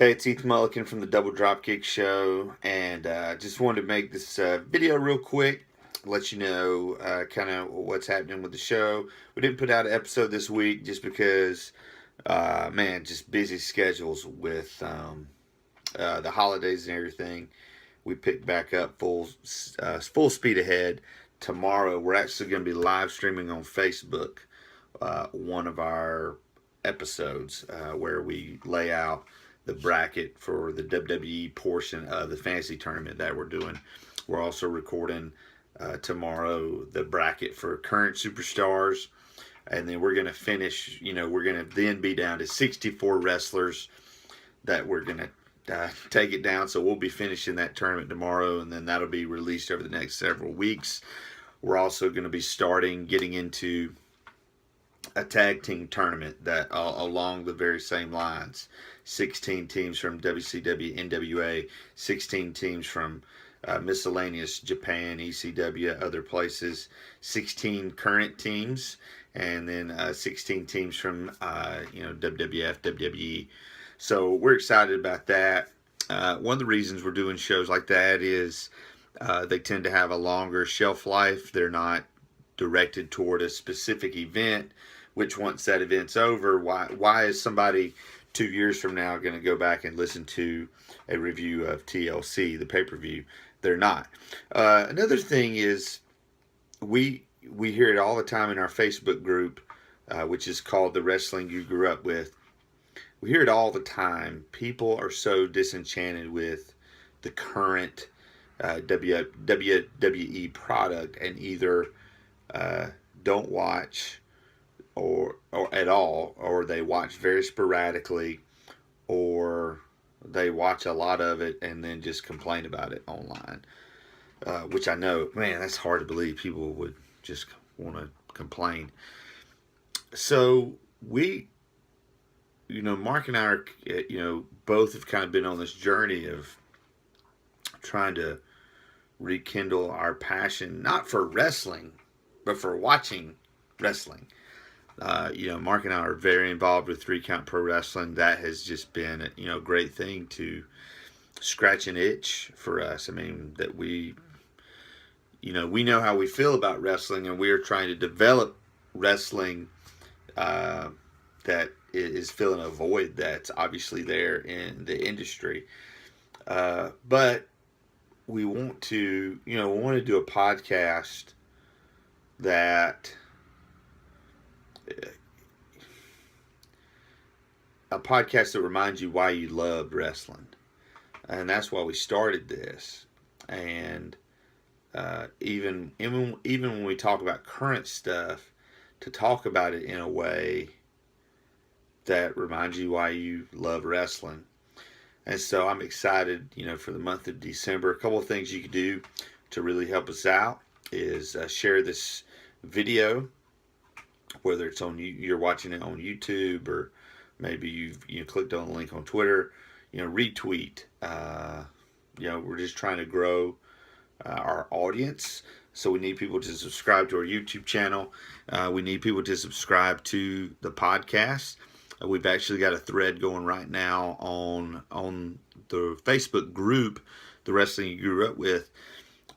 Hey, it's Ethan Mulliken from the Double Dropkick Show, and just wanted to make this video real quick, let you know kind of what's happening with the show. We didn't put out an episode this week just because, man, just busy schedules with the holidays and everything. We picked back up full speed ahead. Tomorrow, we're actually going to be live streaming on Facebook one of our episodes where we lay out the bracket for the WWE portion of the fantasy tournament that we're doing. We're also recording tomorrow the bracket for current superstars, and then we're going to finish. We're going to then be down to 64 wrestlers that we're going to take it down. So we'll be finishing that tournament tomorrow, and then that'll be released over the next several weeks. We're also going to be getting into a tag team tournament that along the very same lines. 16 teams from WCW, NWA, 16 teams from miscellaneous Japan, ECW, other places, 16 current teams, and then 16 teams from WWF, WWE. So we're excited about that. One of the reasons we're doing shows like that is they tend to have a longer shelf life. They're not directed toward a specific event, which once that event's over, why is somebody 2 years from now going to go back and listen to a review of TLC, the pay-per-view? They're not. Another thing is we hear it all the time in our Facebook group, which is called The Wrestling You Grew Up With. We hear it all the time. People are so disenchanted with the current WWE product and either don't watch or at all, or they watch very sporadically, or they watch a lot of it and then just complain about it online. Which I know, man, that's hard to believe people would just want to complain. So Mark and I are, both have kind of been on this journey of trying to rekindle our passion, not for wrestling, but for watching wrestling. Mark and I are very involved with 3 Count Pro Wrestling. That has just been a great thing to scratch an itch for us. I mean, that we know how we feel about wrestling, and we are trying to develop wrestling that is filling a void that's obviously there in the industry. But we want to do a podcast that reminds you why you love wrestling, and that's why we started this. And even when we talk about current stuff, to talk about it in a way that reminds you why you love wrestling. And so I'm excited, for the month of December. A couple of things you can do to really help us out is share this video, whether it's you're watching it on YouTube, or maybe you've clicked on the link on Twitter. Retweet. We're just trying to grow our audience, so we need people to subscribe to our YouTube channel. We need people to subscribe to the podcast. We've actually got a thread going right now on the Facebook group, The Wrestling You Grew Up With.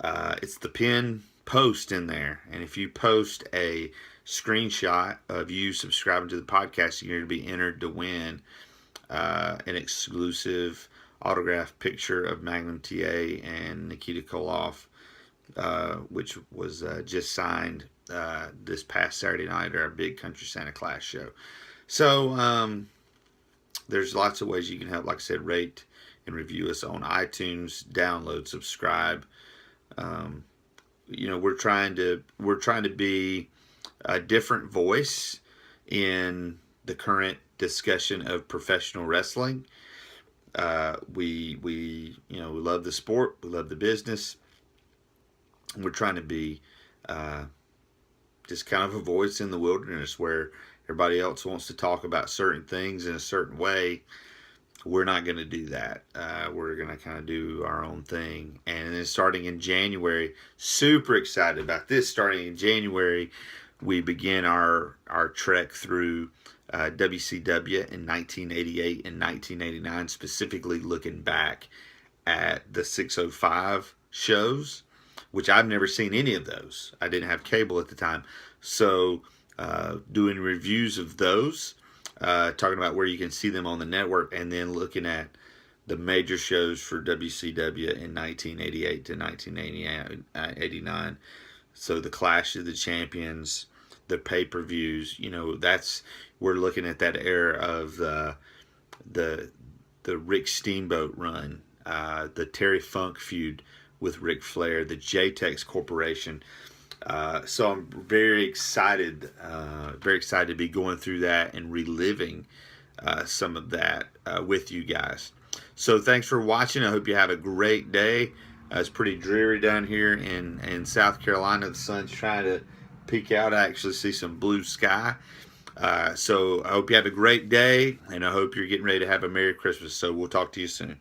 It's the pinned post in there, and if you post a screenshot of you subscribing to the podcast, you're going to be entered to win an exclusive autographed picture of Magnum TA and Nikita Koloff, which was just signed this past Saturday night at our big Country Santa Claus show. So there's lots of ways you can help. Like I said, rate and review us on iTunes, download, subscribe. We're trying to be a different voice in the current discussion of professional wrestling. We love the sport, we love the business. We're trying to be just kind of a voice in the wilderness where everybody else wants to talk about certain things in a certain way. We're not going to do that. We're going to kind of do our own thing. And then starting in January, super excited about this. Starting in January, we begin our trek through WCW in 1988 and 1989, specifically looking back at the 605 shows, which I've never seen any of those. I didn't have cable at the time. So, doing reviews of those, talking about where you can see them on the network, and then looking at the major shows for WCW in 1988 to 1989. So the Clash of the Champions, the pay-per-views, we're looking at that era of the Rick Steamboat run, the Terry Funk feud with Ric Flair, the JTEX Corporation. So I'm very excited to be going through that and reliving some of that with you guys. So thanks for watching. I hope you have a great day. It's pretty dreary down here in South Carolina. The sun's trying to peek out. I actually see some blue sky. So I hope you have a great day, and I hope you're getting ready to have a Merry Christmas. So we'll talk to you soon.